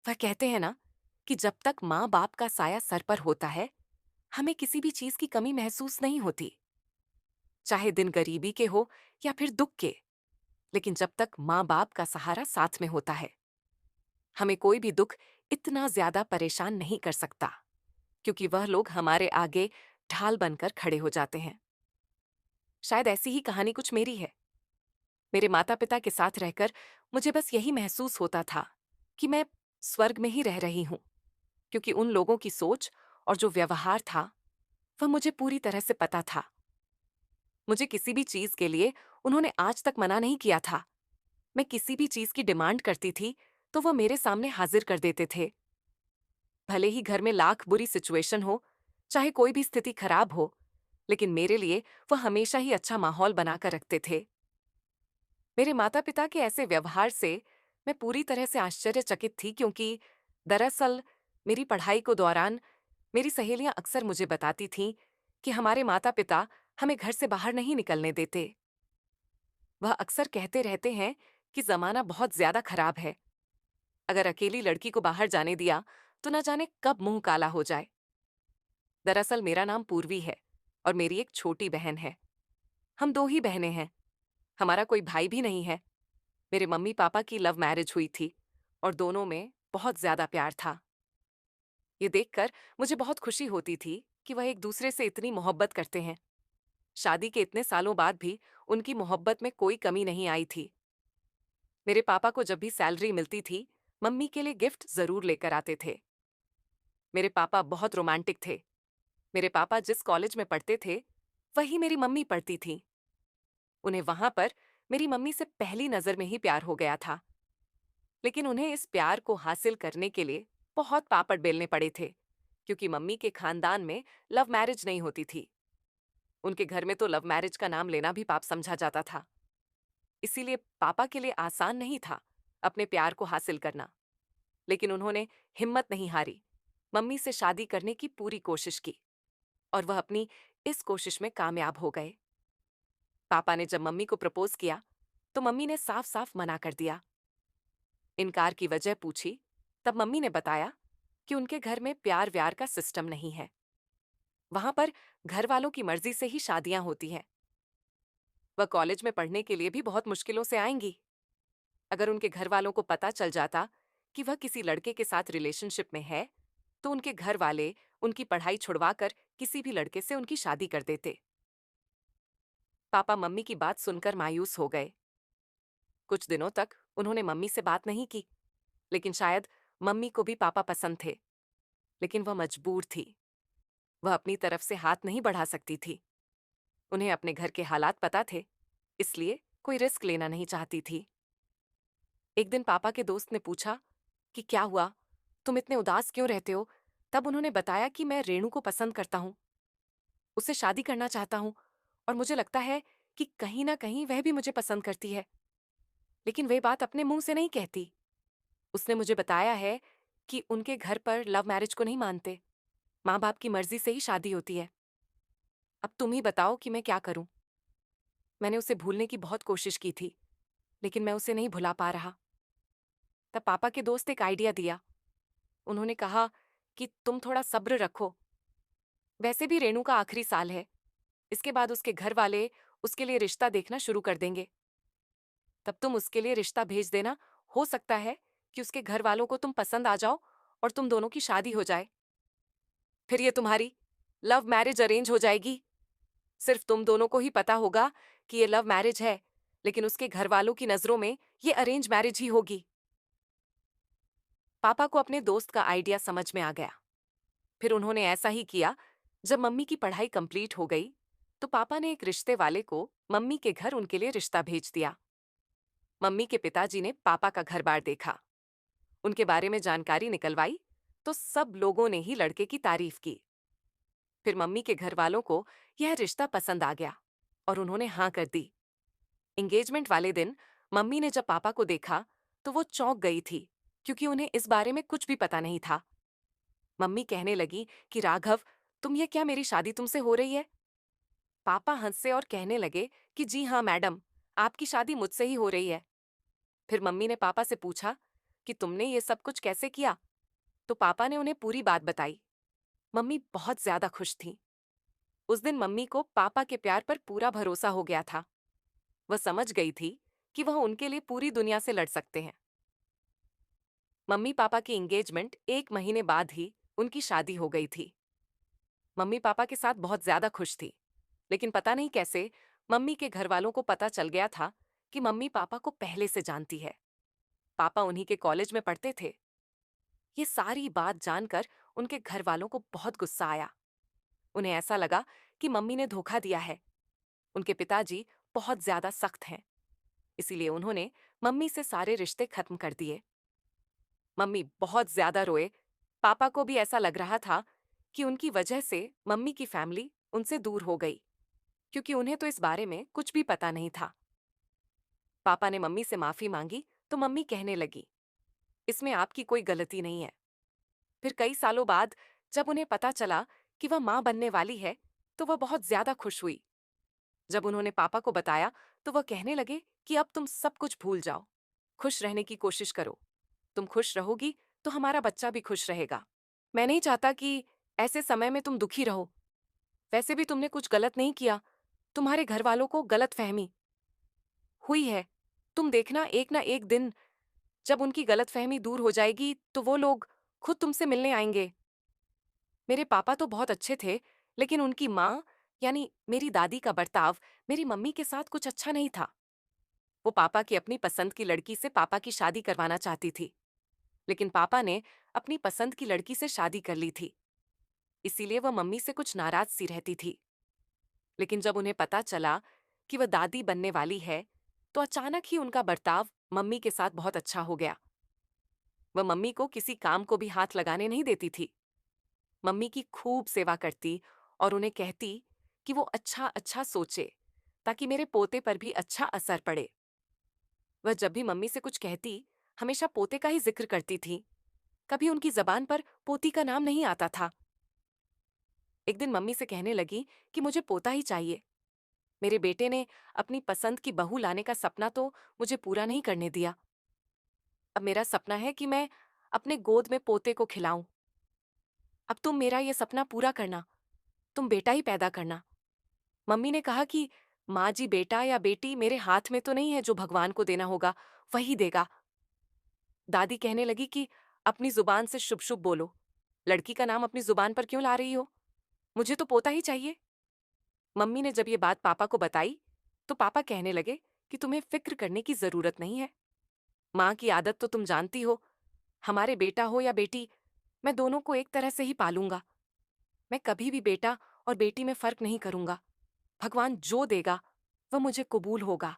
वह कहते हैं ना कि जब तक माँ बाप का साया सर पर होता है, हमें किसी भी चीज की कमी महसूस नहीं होती, चाहे दिन गरीबी के हो या फिर दुख के। लेकिन जब तक माँ बाप का सहारा साथ में होता है, हमें कोई भी दुख इतना ज्यादा परेशान नहीं कर सकता, क्योंकि वह लोग हमारे आगे ढाल बनकर खड़े हो जाते हैं। शायद ऐसी ही कहानी कुछ मेरी है। मेरे माता पिता के साथ रहकर मुझे बस यही महसूस होता था कि मैं स्वर्ग में ही रह रही हूं, क्योंकि उन लोगों की सोच और जो व्यवहार था, वह मुझे पूरी तरह से पता था। मुझे किसी भी चीज के लिए उन्होंने आज तक मना नहीं किया था। मैं किसी भी चीज की डिमांड करती थी तो वह मेरे सामने हाजिर कर देते थे। भले ही घर में लाख बुरी सिचुएशन हो, चाहे कोई भी स्थिति खराब हो, लेकिन मेरे लिए वह हमेशा ही अच्छा माहौल बनाकर रखते थे। मेरे माता पिता के ऐसे व्यवहार से मैं पूरी तरह से आश्चर्यचकित थी, क्योंकि दरअसल मेरी पढ़ाई को दौरान मेरी सहेलियां अक्सर मुझे बताती थीं कि हमारे माता पिता हमें घर से बाहर नहीं निकलने देते। वह अक्सर कहते रहते हैं कि जमाना बहुत ज्यादा खराब है। अगर अकेली लड़की को बाहर जाने दिया तो न जाने कब मुंह काला हो जाए। दरअसल मेरा नाम पूर्वी है और मेरी एक छोटी बहन है। हम दो ही बहनें हैं। हमारा कोई भाई भी नहीं है। मेरे मम्मी पापा की लव मैरिज हुई थी और दोनों में बहुत ज्यादा प्यार था। ये देखकर मुझे बहुत खुशी होती थी कि वह एक दूसरे से इतनी मोहब्बत करते हैं। शादी के इतने सालों बाद भी उनकी मोहब्बत में कोई कमी नहीं आई थी। मेरे पापा को जब भी सैलरी मिलती थी, मम्मी के लिए गिफ्ट जरूर लेकर आते थे। मेरे पापा बहुत रोमांटिक थे। मेरे पापा जिस कॉलेज में पढ़ते थे, वही मेरी मम्मी पढ़ती थी। उन्हें वहां पर मेरी मम्मी से पहली नजर में ही प्यार हो गया था। लेकिन उन्हें इस प्यार को हासिल करने के लिए बहुत पापड़ बेलने पड़े थे, क्योंकि मम्मी के खानदान में लव मैरिज नहीं होती थी। उनके घर में तो लव मैरिज का नाम लेना भी पाप समझा जाता था। इसीलिए पापा के लिए आसान नहीं था अपने प्यार को हासिल करना। लेकिन उन्होंने हिम्मत नहीं हारी, मम्मी से शादी करने की पूरी कोशिश की, और वह अपनी इस कोशिश में कामयाब हो गए। पापा ने जब मम्मी को प्रपोज किया तो मम्मी ने साफ साफ मना कर दिया। इनकार की वजह पूछी, तब मम्मी ने बताया कि उनके घर में प्यार व्यार का सिस्टम नहीं है। वहां पर घर वालों की मर्जी से ही शादियां होती हैं। वह कॉलेज में पढ़ने के लिए भी बहुत मुश्किलों से आएंगी। अगर उनके घर वालों को पता चल जाता कि वह किसी लड़के के साथ रिलेशनशिप में है, तो उनके घर वाले उनकी पढ़ाई छुड़वाकर किसी भी लड़के से उनकी शादी कर देते। पापा मम्मी की बात सुनकर मायूस हो गए। कुछ दिनों तक उन्होंने मम्मी से बात नहीं की, लेकिन शायद मम्मी को भी पापा पसंद थे। लेकिन वह मजबूर थी। वह अपनी तरफ से हाथ नहीं बढ़ा सकती थी। उन्हें अपने घर के हालात पता थे, इसलिए कोई रिस्क लेना नहीं चाहती थी। एक दिन पापा के दोस्त ने पूछा कि क्या हुआ, तुम इतने उदास क्यों रहते हो? तब उन्होंने बताया कि मैं रेणु को पसंद करता हूँ, उससे शादी करना चाहता हूँ, और मुझे लगता है कि कहीं ना कहीं वह भी मुझे पसंद करती है। लेकिन वे बात अपने मुंह से नहीं कहती। उसने मुझे बताया है कि उनके घर पर लव मैरिज को नहीं मानते, माँ बाप की मर्जी से ही शादी होती है। अब तुम ही बताओ कि मैं क्या करूं। मैंने उसे भूलने की बहुत कोशिश की थी, लेकिन मैं उसे नहीं भुला पा रहा। तब पापा के दोस्त एक आइडिया दिया। उन्होंने कहा कि तुम थोड़ा सब्र रखो, वैसे भी रेणु का आखिरी साल है, इसके बाद उसके घर वाले उसके लिए रिश्ता देखना शुरू कर देंगे। तब तुम उसके लिए रिश्ता भेज देना, हो सकता है कि उसके घर वालों को तुम पसंद आ जाओ और तुम दोनों की शादी हो जाए। फिर ये तुम्हारी लव मैरिज अरेंज हो जाएगी। सिर्फ तुम दोनों को ही पता होगा कि ये लव मैरिज है, लेकिन उसके घर वालों की नजरों में ये अरेंज मैरिज ही होगी। पापा को अपने दोस्त का आइडिया समझ में आ गया। फिर उन्होंने ऐसा ही किया। जब मम्मी की पढ़ाई कंप्लीट हो गई, तो पापा ने एक रिश्ते वाले को मम्मी के घर उनके लिए रिश्ता भेज दिया। मम्मी के पिताजी ने पापा का घर बार देखा, उनके बारे में जानकारी निकलवाई, तो सब लोगों ने ही लड़के की तारीफ की। फिर मम्मी के घर वालों को यह रिश्ता पसंद आ गया और उन्होंने हाँ कर दी। एंगेजमेंट वाले दिन मम्मी ने जब पापा को देखा तो वो चौंक गई थी, क्योंकि उन्हें इस बारे में कुछ भी पता नहीं था। मम्मी कहने लगी कि राघव, तुम ये क्या, मेरी शादी तुमसे हो रही है? पापा हंसे और कहने लगे कि जी हाँ मैडम, आपकी शादी मुझसे ही हो रही है। फिर मम्मी ने पापा से पूछा कि तुमने ये सब कुछ कैसे किया। तो पापा ने उन्हें पूरी बात बताई। मम्मी बहुत ज्यादा खुश थी। उस दिन मम्मी को पापा के प्यार पर पूरा भरोसा हो गया था। वह समझ गई थी कि वह उनके लिए पूरी दुनिया से लड़ सकते हैं। मम्मी पापा की एंगेजमेंट 1 महीने बाद ही उनकी शादी हो गई थी। मम्मी पापा के साथ बहुत ज्यादा खुश थी, लेकिन पता नहीं कैसे मम्मी के घर वालों को पता चल गया था कि मम्मी पापा को पहले से जानती है। पापा उन्हीं के कॉलेज में पढ़ते थे। ये सारी बात जानकर उनके घर वालों को बहुत गुस्सा आया। उन्हें ऐसा लगा कि मम्मी ने धोखा दिया है। उनके पिताजी बहुत ज्यादा सख्त हैं, इसीलिए उन्होंने मम्मी से सारे रिश्ते खत्म कर दिए। मम्मी बहुत ज्यादा रोए। पापा को भी ऐसा लग रहा था कि उनकी वजह से मम्मी की फैमिली उनसे दूर हो गई, क्योंकि उन्हें तो इस बारे में कुछ भी पता नहीं था। पापा ने मम्मी से माफी मांगी तो मम्मी कहने लगी, इसमें आपकी कोई गलती नहीं है। फिर कई सालों बाद जब उन्हें पता चला कि वह मां बनने वाली है, तो वह बहुत ज्यादा खुश हुई। जब उन्होंने पापा को बताया तो वह कहने लगे कि अब तुम सब कुछ भूल जाओ, खुश रहने की कोशिश करो। तुम खुश रहोगी तो हमारा बच्चा भी खुश रहेगा। मैं नहीं चाहता कि ऐसे समय में तुम दुखी रहो। वैसे भी तुमने कुछ गलत नहीं किया। तुम्हारे घर वालों को गलत फहमी हुई है। तुम देखना एक ना एक दिन जब उनकी गलत फहमी दूर हो जाएगी तो वो लोग खुद तुमसे मिलने आएंगे। मेरे पापा तो बहुत अच्छे थे, लेकिन उनकी माँ यानी मेरी दादी का बर्ताव मेरी मम्मी के साथ कुछ अच्छा नहीं था। वो पापा की अपनी पसंद की लड़की से पापा की शादी करवाना चाहती थी, लेकिन पापा ने अपनी पसंद की लड़की से शादी कर ली थी। इसीलिए वह मम्मी से कुछ नाराज सी रहती थी। लेकिन जब उन्हें पता चला कि वह दादी बनने वाली है, तो अचानक ही उनका बर्ताव मम्मी के साथ बहुत अच्छा हो गया। वह मम्मी को किसी काम को भी हाथ लगाने नहीं देती थी। मम्मी की खूब सेवा करती और उन्हें कहती कि वो अच्छा अच्छा सोचे, ताकि मेरे पोते पर भी अच्छा असर पड़े। वह जब भी मम्मी से कुछ कहती, हमेशा पोते का ही जिक्र करती थी। कभी उनकी जबान पर पोती का नाम नहीं आता था। एक दिन मम्मी से कहने लगी कि मुझे पोता ही चाहिए। मेरे बेटे ने अपनी पसंद की बहू लाने का सपना तो मुझे पूरा नहीं करने दिया। अब मेरा सपना है कि मैं अपने गोद में पोते को खिलाऊं। अब तुम मेरा ये सपना पूरा करना, तुम बेटा ही पैदा करना। मम्मी ने कहा कि माँ जी, बेटा या बेटी मेरे हाथ में तो नहीं है, जो भगवान को देना होगा वही देगा। दादी कहने लगी कि अपनी जुबान से शुभ शुभ बोलो। लड़की का नाम अपनी जुबान पर क्यों ला रही हो? मुझे तो पोता ही चाहिए। मम्मी ने जब ये बात पापा को बताई, तो पापा कहने लगे कि तुम्हें फिक्र करने की जरूरत नहीं है। माँ की आदत तो तुम जानती हो। हमारे बेटा हो या बेटी, मैं दोनों को एक तरह से ही पालूंगा। मैं कभी भी बेटा और बेटी में फर्क नहीं करूंगा। भगवान जो देगा वह मुझे कबूल होगा।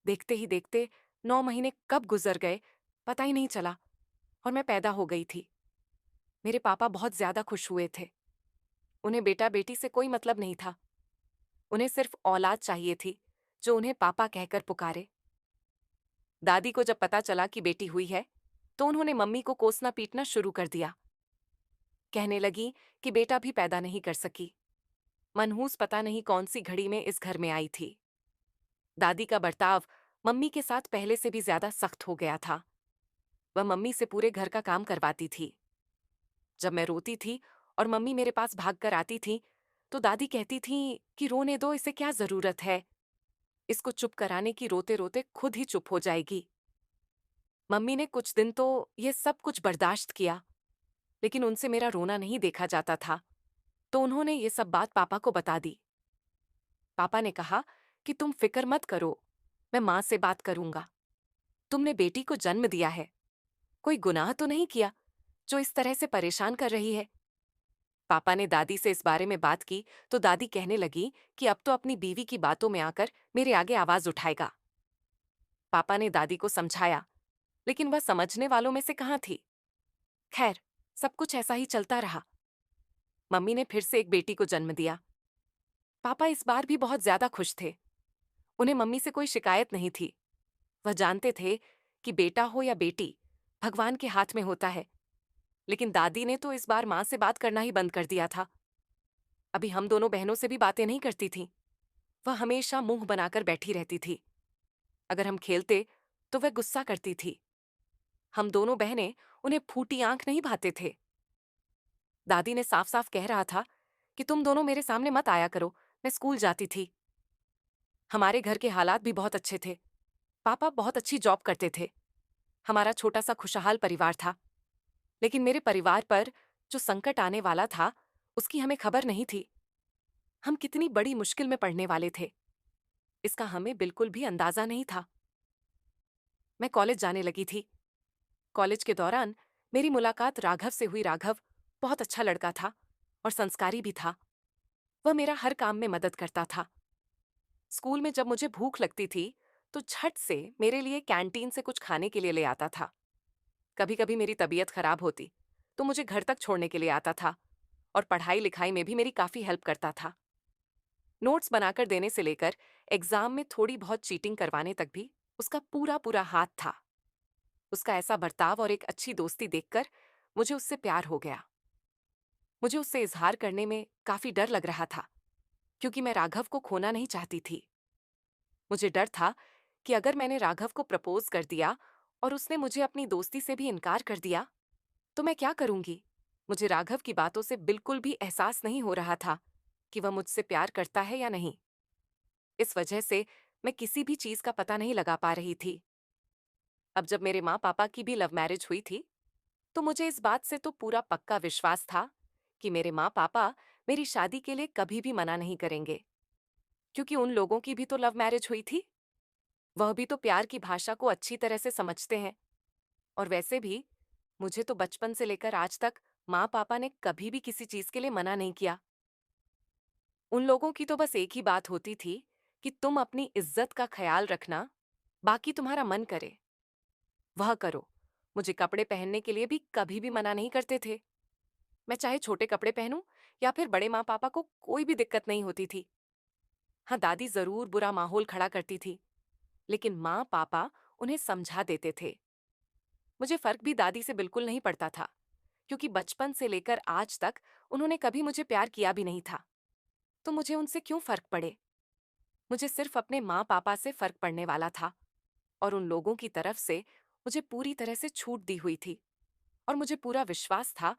देखते ही देखते 9 महीने कब गुजर गए पता ही नहीं चला, और मैं पैदा हो गई थी। मेरे पापा बहुत ज्यादा खुश हुए थे। उन्हें बेटा बेटी से कोई मतलब नहीं था। उन्हें सिर्फ औलाद चाहिए थी जो उन्हें पापा कहकर पुकारे। दादी को जब पता चला कि बेटी हुई है, तो उन्होंने मम्मी को कोसना पीटना शुरू कर दिया। कहने लगी कि बेटा भी पैदा नहीं कर सकी। मनहूस पता नहीं कौन सी घड़ी में इस घर में आई थी। दादी का बर्ताव मम्मी के साथ पहले से भी ज्यादा सख्त हो गया था। वह मम्मी से पूरे घर का काम करवाती थी। जब मैं रोती थी और मम्मी मेरे पास भागकर आती थी, तो दादी कहती थी कि रोने दो, इसे क्या जरूरत है। इसको चुप कराने की रोते रोते खुद ही चुप हो जाएगी। मम्मी ने कुछ दिन तो ये सब कुछ बर्दाश्त किया, लेकिन उनसे मेरा रोना नहीं देखा जाता था। तो उन्होंने ये सब बात पापा को बता दी। पापा ने कहा कि तुम फिक्र मत करो, मैं माँ से बात करूंगा। तुमने बेटी को जन्म दिया है, कोई गुनाह तो नहीं किया जो इस तरह से परेशान कर रही है। पापा ने दादी से इस बारे में बात की, तो दादी कहने लगी कि अब तो अपनी बीवी की बातों में आकर मेरे आगे आवाज उठाएगा। पापा ने दादी को समझाया, लेकिन वह समझने वालों में से कहाँ थी। खैर, सब कुछ ऐसा ही चलता रहा। मम्मी ने फिर से एक बेटी को जन्म दिया। पापा इस बार भी बहुत ज्यादा खुश थे। उन्हें मम्मी से कोई शिकायत नहीं थी। वह जानते थे कि बेटा हो या बेटी, भगवान के हाथ में होता है। लेकिन दादी ने तो इस बार माँ से बात करना ही बंद कर दिया था। अभी हम दोनों बहनों से भी बातें नहीं करती थी। वह हमेशा मुंह बनाकर बैठी रहती थी। अगर हम खेलते तो वह गुस्सा करती थी। हम दोनों बहनें उन्हें फूटी आंख नहीं भाते थे। दादी ने साफ साफ कह रहा था कि तुम दोनों मेरे सामने मत आया करो, मैं स्कूल जाती थी। हमारे घर के हालात भी बहुत अच्छे थे। पापा बहुत अच्छी जॉब करते थे। हमारा छोटा सा खुशहाल परिवार था। लेकिन मेरे परिवार पर जो संकट आने वाला था, उसकी हमें खबर नहीं थी। हम कितनी बड़ी मुश्किल में पड़ने वाले थे, इसका हमें बिल्कुल भी अंदाजा नहीं था। मैं कॉलेज जाने लगी थी। कॉलेज के दौरान मेरी मुलाकात राघव से हुई। राघव बहुत अच्छा लड़का था और संस्कारी भी था। वह मेरा हर काम में मदद करता था। स्कूल में जब मुझे भूख लगती थी तो झट से मेरे लिए कैंटीन से कुछ खाने के लिए ले आता था। कभी कभी मेरी तबीयत खराब होती तो मुझे घर तक छोड़ने के लिए आता था और पढ़ाई लिखाई में भी मेरी काफी हेल्प करता था। नोट्स बनाकर देने से लेकर एग्जाम में थोड़ी बहुत चीटिंग करवाने तक भी उसका पूरा पूरा हाथ था। उसका ऐसा बर्ताव और एक अच्छी दोस्ती देखकर मुझे उससे प्यार हो गया। मुझे उससे इजहार करने में काफी डर लग रहा था, क्योंकि मैं राघव को खोना नहीं चाहती थी। मुझे डर था कि अगर मैंने राघव को प्रपोज कर दिया और उसने मुझे अपनी दोस्ती से भी इनकार कर दिया तो मैं क्या करूंगी। मुझे राघव की बातों से बिल्कुल भी एहसास नहीं हो रहा था कि वह मुझसे प्यार करता है या नहीं। इस वजह से मैं किसी भी चीज का पता नहीं लगा पा रही थी। अब जब मेरे माँ पापा की भी लव मैरिज हुई थी तो मुझे इस बात से तो पूरा पक्का विश्वास था कि मेरे माँ पापा मेरी शादी के लिए कभी भी मना नहीं करेंगे, क्योंकि उन लोगों की भी तो लव मैरिज हुई थी। वह भी तो प्यार की भाषा को अच्छी तरह से समझते हैं। और वैसे भी मुझे तो बचपन से लेकर आज तक माँ पापा ने कभी भी किसी चीज के लिए मना नहीं किया। उन लोगों की तो बस एक ही बात होती थी कि तुम अपनी इज्जत का ख्याल रखना, बाकी तुम्हारा मन करे वह करो। मुझे कपड़े पहनने के लिए भी कभी भी मना नहीं करते थे। मैं चाहे छोटे कपड़े पहनूं या फिर बड़े, माँ पापा को कोई भी दिक्कत नहीं होती थी। हाँ, दादी जरूर बुरा माहौल खड़ा करती थी, लेकिन माँ पापा उन्हें समझा देते थे। मुझे फर्क भी दादी से बिल्कुल नहीं पड़ता था, क्योंकि बचपन से लेकर आज तक उन्होंने कभी मुझे प्यार किया भी नहीं था। तो मुझे उनसे क्यों फर्क पड़े। मुझे सिर्फ अपने माँ पापा से फर्क पड़ने वाला था, और उन लोगों की तरफ से मुझे पूरी तरह से छूट दी हुई थी। और मुझे पूरा विश्वास था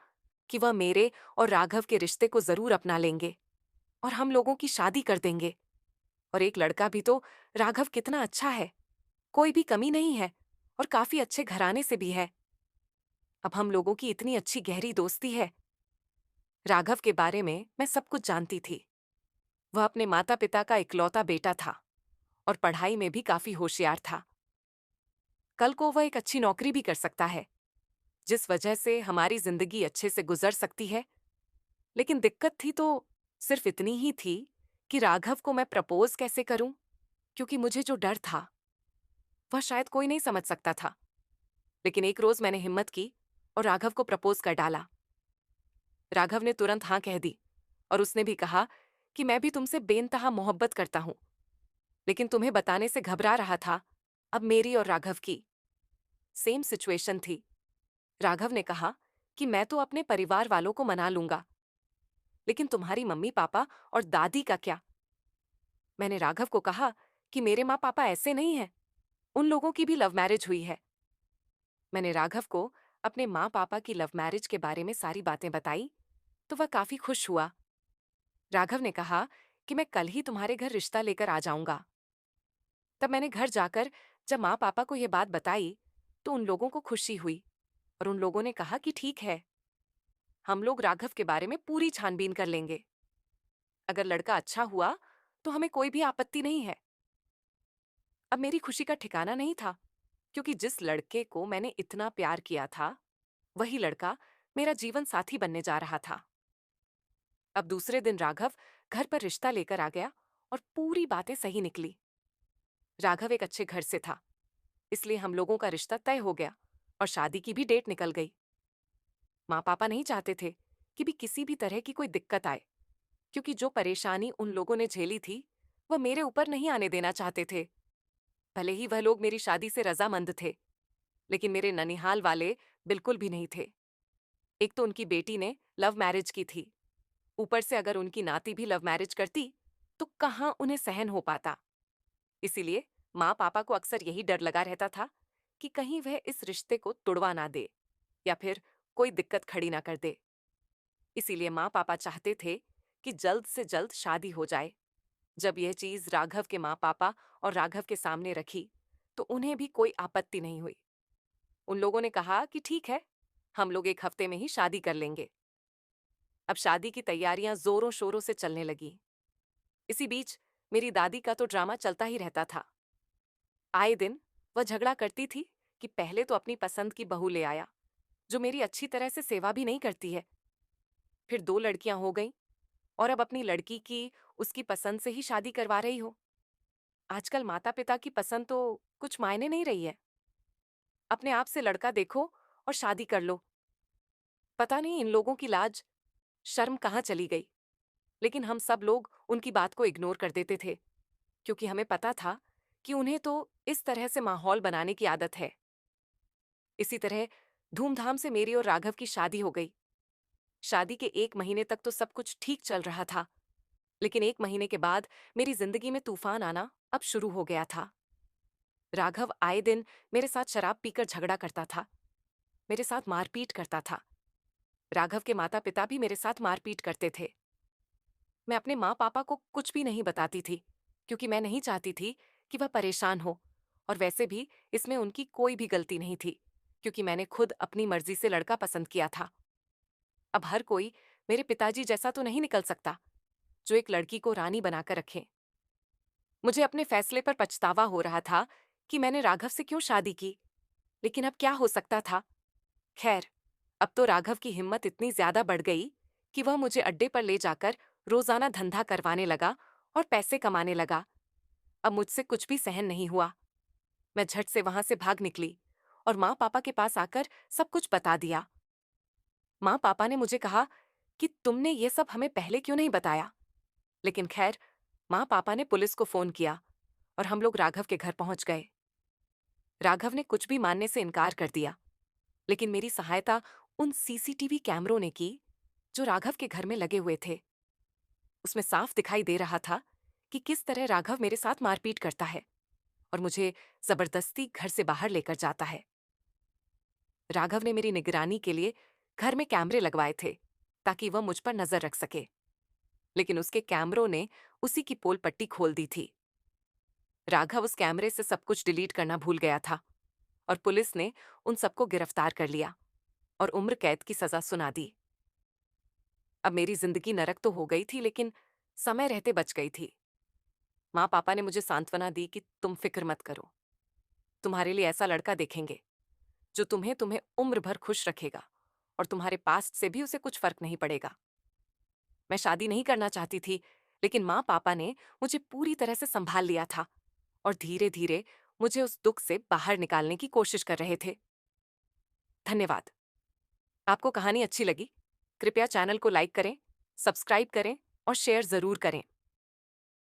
कि वह मेरे और राघव के रिश्ते को जरूर अपना लेंगे और हम लोगों की शादी कर देंगे। और एक लड़का भी तो, राघव कितना अच्छा है, कोई भी कमी नहीं है और काफी अच्छे घराने से भी है। अब हम लोगों की इतनी अच्छी गहरी दोस्ती है। राघव के बारे में मैं सब कुछ जानती थी। वह अपने माता पिता का इकलौता बेटा था और पढ़ाई में भी काफी होशियार था। कल को वह एक अच्छी नौकरी भी कर सकता है, जिस वजह से हमारी जिंदगी अच्छे से गुजर सकती है। लेकिन दिक्कत थी तो सिर्फ इतनी ही थी कि राघव को मैं प्रपोज कैसे करूं, क्योंकि मुझे जो डर था वह शायद कोई नहीं समझ सकता था। लेकिन एक रोज मैंने हिम्मत की और राघव को प्रपोज कर डाला। राघव ने तुरंत हाँ कह दी और उसने भी कहा कि मैं भी तुमसे बेइंतहा मोहब्बत करता हूं, लेकिन तुम्हें बताने से घबरा रहा था। अब मेरी और राघव की सेम सिचुएशन थी। राघव ने कहा कि मैं तो अपने परिवार वालों को मना लूंगा, लेकिन तुम्हारी मम्मी पापा और दादी का क्या। मैंने राघव को कहा कि मेरे माँ पापा ऐसे नहीं हैं, उन लोगों की भी लव मैरिज हुई है। मैंने राघव को अपने माँ पापा की लव मैरिज के बारे में सारी बातें बताई तो वह काफी खुश हुआ। राघव ने कहा कि मैं कल ही तुम्हारे घर रिश्ता लेकर आ जाऊंगा। तब मैंने घर जाकर जब माँ पापा को यह बात बताई तो उन लोगों को खुशी हुई और उन लोगों ने कहा कि ठीक है, हम लोग राघव के बारे में पूरी छानबीन कर लेंगे। अगर लड़का अच्छा हुआ तो हमें कोई भी आपत्ति नहीं है। अब मेरी खुशी का ठिकाना नहीं था, क्योंकि जिस लड़के को मैंने इतना प्यार किया था वही लड़का मेरा जीवन साथी बनने जा रहा था। अब दूसरे दिन राघव घर पर रिश्ता लेकर आ गया और पूरी बातें सही निकली। राघव एक अच्छे घर से था, इसलिए हम लोगों का रिश्ता तय हो गया और शादी की भी डेट निकल गई। माँ पापा नहीं चाहते थे कि भी किसी भी तरह की कोई दिक्कत आए, क्योंकि जो परेशानी उन लोगों ने झेली थी वह मेरे ऊपर नहीं आने देना चाहते थे। भले ही वह लोग मेरी शादी से रजामंद थे, लेकिन मेरे ननिहाल वाले बिल्कुल भी नहीं थे। एक तो उनकी बेटी ने लव मैरिज की थी, ऊपर से अगर उनकी नाती भी लव मैरिज करती तो कहाँ उन्हें सहन हो पाता। इसीलिए माँ पापा को अक्सर यही डर लगा रहता था कि कहीं वह इस रिश्ते को तुड़वा ना दे या फिर कोई दिक्कत खड़ी ना कर दे। इसीलिए माँ पापा चाहते थे कि जल्द से जल्द शादी हो जाए। जब यह चीज राघव के माँ पापा और राघव के सामने रखी तो उन्हें भी कोई आपत्ति नहीं हुई। उन लोगों ने कहा कि ठीक है, हम लोग 1 हफ्ते में ही शादी कर लेंगे। अब शादी की तैयारियां जोरों शोरों से चलने लगी। इसी बीच मेरी दादी का तो ड्रामा चलता ही रहता था। आए दिन वह झगड़ा करती थी कि पहले तो अपनी पसंद की बहू ले आया, जो मेरी अच्छी तरह से सेवा भी नहीं करती है। फिर 2 लड़कियां हो गईं और अब अपनी लड़की की उसकी पसंद से ही शादी करवा रही हो। आजकल माता पिता की पसंद तो कुछ मायने नहीं रही है। अपने आप से लड़का देखो और शादी कर लो। पता नहीं इन लोगों की लाज शर्म कहाँ चली गई। लेकिन हम सब लोग उनकी बात को इग्नोर कर देते थे, क्योंकि हमें पता था कि उन्हें तो इस तरह से माहौल बनाने की आदत है। इसी तरह धूमधाम से मेरी और राघव की शादी हो गई। शादी के 1 महीने तक तो सब कुछ ठीक चल रहा था, लेकिन 1 महीने के बाद मेरी जिंदगी में तूफान आना अब शुरू हो गया था। राघव आए दिन मेरे साथ शराब पीकर झगड़ा करता था, मेरे साथ मारपीट करता था। राघव के माता पिता भी मेरे साथ मारपीट करते थे। मैं अपने माँ पापा को कुछ भी नहीं बताती थी, क्योंकि मैं नहीं चाहती थी कि वह परेशान हो। और वैसे भी इसमें उनकी कोई भी गलती नहीं थी, क्योंकि मैंने खुद अपनी मर्जी से लड़का पसंद किया था। अब हर कोई मेरे पिताजी जैसा तो नहीं निकल सकता, जो एक लड़की को रानी बनाकर रखे। मुझे अपने फैसले पर पछतावा हो रहा था कि मैंने राघव से क्यों शादी की, लेकिन अब क्या हो सकता था। खैर, अब तो राघव की हिम्मत इतनी ज्यादा बढ़ गई कि वह मुझे अड्डे पर ले जाकर रोजाना धंधा करवाने लगा और पैसे कमाने लगा। अब मुझसे कुछ भी सहन नहीं हुआ। मैं झट से वहां से भाग निकली और माँ पापा के पास आकर सब कुछ बता दिया। माँ पापा ने मुझे कहा कि तुमने ये सब हमें पहले क्यों नहीं बताया। लेकिन खैर, माँ पापा ने पुलिस को फोन किया और हम लोग राघव के घर पहुंच गए। राघव ने कुछ भी मानने से इनकार कर दिया, लेकिन मेरी सहायता उन सीसीटीवी कैमरों ने की जो राघव के घर में लगे हुए थे। उसमें साफ दिखाई दे रहा था कि किस तरह राघव मेरे साथ मारपीट करता है और मुझे जबरदस्ती घर से बाहर लेकर जाता है। राघव ने मेरी निगरानी के लिए घर में कैमरे लगवाए थे, ताकि वह मुझ पर नजर रख सके। लेकिन उसके कैमरों ने उसी की पोल पट्टी खोल दी थी। राघव उस कैमरे से सब कुछ डिलीट करना भूल गया था और पुलिस ने उन सबको गिरफ्तार कर लिया और उम्र कैद की सजा सुना दी। अब मेरी जिंदगी नरक तो हो गई थी, लेकिन समय रहते बच गई थी। माँ पापा ने मुझे सांत्वना दी कि तुम फिक्र मत करो, तुम्हारे लिए ऐसा लड़का देखेंगे जो तुम्हें तुम्हें उम्र भर खुश रखेगा और तुम्हारे पास्ट से भी उसे कुछ फर्क नहीं पड़ेगा। मैं शादी नहीं करना चाहती थी, लेकिन माँ पापा ने मुझे पूरी तरह से संभाल लिया था और धीरे धीरे मुझे उस दुख से बाहर निकालने की कोशिश कर रहे थे। धन्यवाद। आपको कहानी अच्छी लगी? कृपया चैनल को लाइक करें, सब्सक्राइब करें और शेयर जरूर करें।